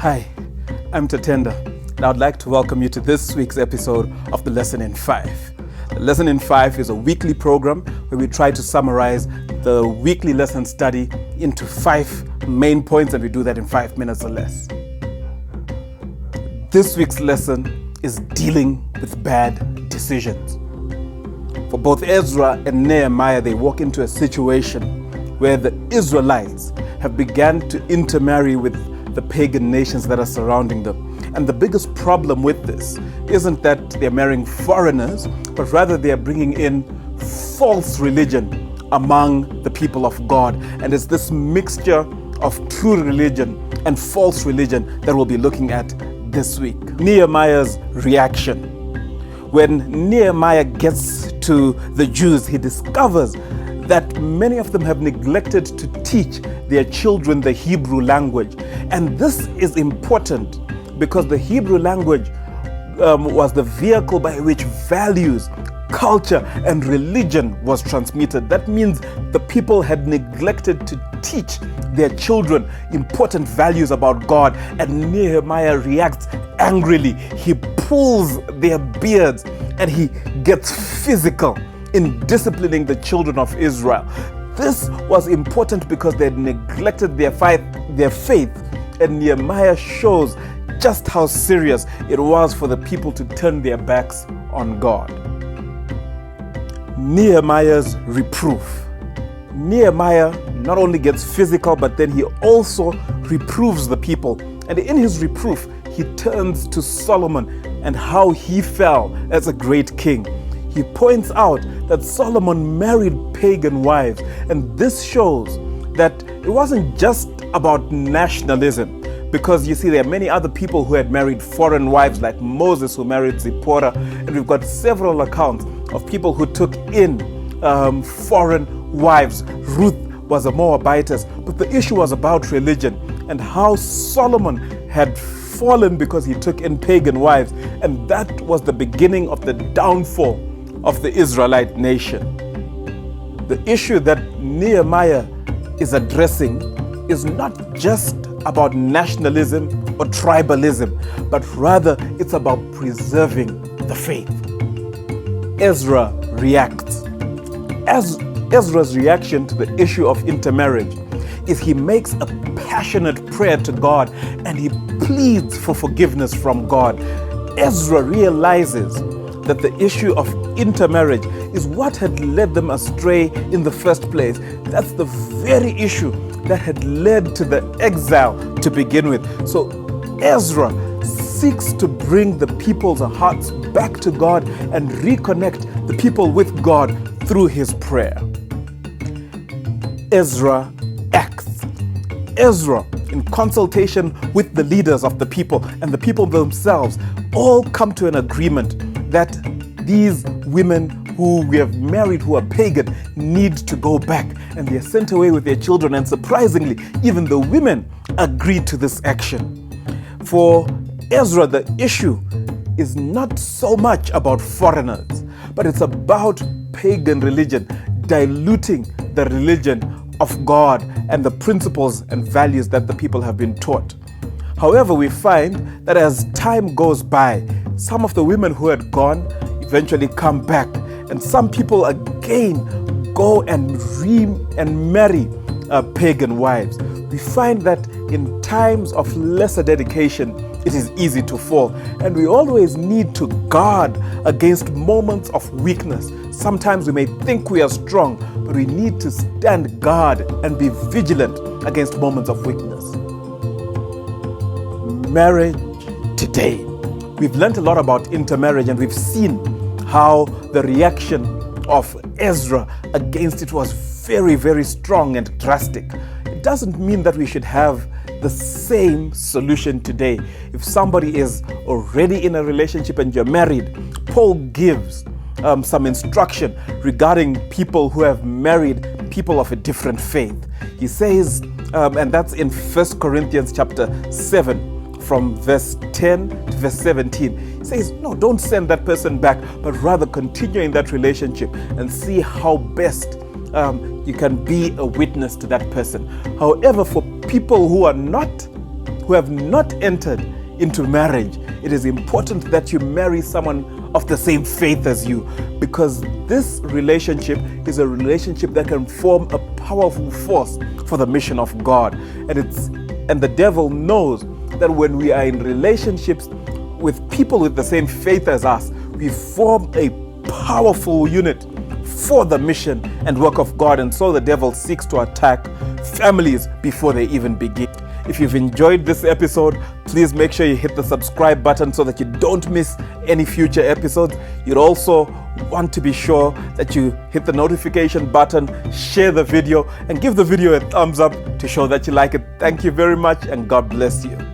Hi, I'm Tatenda, and I'd like to welcome you to this week's episode of the Lesson in 5. The Lesson in 5 is a weekly program where we try to summarize the weekly lesson study into 5 main points, and we do that in 5 minutes or less. This week's lesson is dealing with bad decisions. For both Ezra and Nehemiah, they walk into a situation where the Israelites have begun to intermarry with the pagan nations that are surrounding them. And the biggest problem with this isn't that they're marrying foreigners, but rather they are bringing in false religion among the people of God. And it's this mixture of true religion and false religion that we'll be looking at this week. Nehemiah's reaction. When Nehemiah gets to the Jews, he discovers that many of them have neglected to teach their children the Hebrew language. And this is important because the Hebrew language was the vehicle by which values, culture, and religion was transmitted. That means the people had neglected to teach their children important values about God, and Nehemiah reacts angrily. He pulls their beards and he gets physical in disciplining the children of Israel. This was important because they had neglected their faith, and Nehemiah shows just how serious it was for the people to turn their backs on God. Nehemiah's reproof. Nehemiah not only gets physical, but then he also reproves the people. And in his reproof, he turns to Solomon and how he fell as a great king. He points out that Solomon married pagan wives, and this shows that it wasn't just about nationalism, because you see there are many other people who had married foreign wives, like Moses who married Zipporah, and we've got several accounts of people who took in foreign wives. Ruth was a Moabitess, but the issue was about religion and how Solomon had fallen because he took in pagan wives, and that was the beginning of the downfall of the Israelite nation. The issue that Nehemiah is addressing is not just about nationalism or tribalism, but rather it's about preserving the faith. Ezra reacts. Ezra's reaction to the issue of intermarriage is he makes a passionate prayer to God and he pleads for forgiveness from God. Ezra realizes that the issue of intermarriage is what had led them astray in the first place. That's the very issue that had led to the exile to begin with. So Ezra seeks to bring the people's hearts back to God and reconnect the people with God through his prayer. Ezra acts. Ezra, in consultation with the leaders of the people and the people themselves, all come to an agreement that these women who we have married who are pagan need to go back, and they are sent away with their children. And surprisingly, even the women agreed to this action. For Ezra, the issue is not so much about foreigners, but it's about pagan religion diluting the religion of God and the principles and values that the people have been taught. However, we find that as time goes by, some of the women who had gone eventually come back, and some people again go and marry pagan wives. We find that in times of lesser dedication, it is easy to fall, and we always need to guard against moments of weakness. Sometimes we may think we are strong, but we need to stand guard and be vigilant against moments of weakness. Marriage today. We've learned a lot about intermarriage, and we've seen how the reaction of Ezra against it was very, very strong and drastic. It doesn't mean that we should have the same solution today. If somebody is already in a relationship and you're married, Paul gives some instruction regarding people who have married people of a different faith. He says, and that's in 1 Corinthians chapter 7, from verse 10 to verse 17. He says, no, don't send that person back, but rather continue in that relationship and see how best you can be a witness to that person. However, for people who are not who have not entered into marriage, it is important that you marry someone of the same faith as you, because this relationship is a relationship that can form a powerful force for the mission of God. And the devil knows that when we are in relationships with people with the same faith as us, we form a powerful unit for the mission and work of God. And so the devil seeks to attack families before they even begin. If you've enjoyed this episode, please make sure you hit the subscribe button so that you don't miss any future episodes. You'd also want to be sure that you hit the notification button, share the video, and give the video a thumbs up to show that you like it. Thank you very much, and God bless you.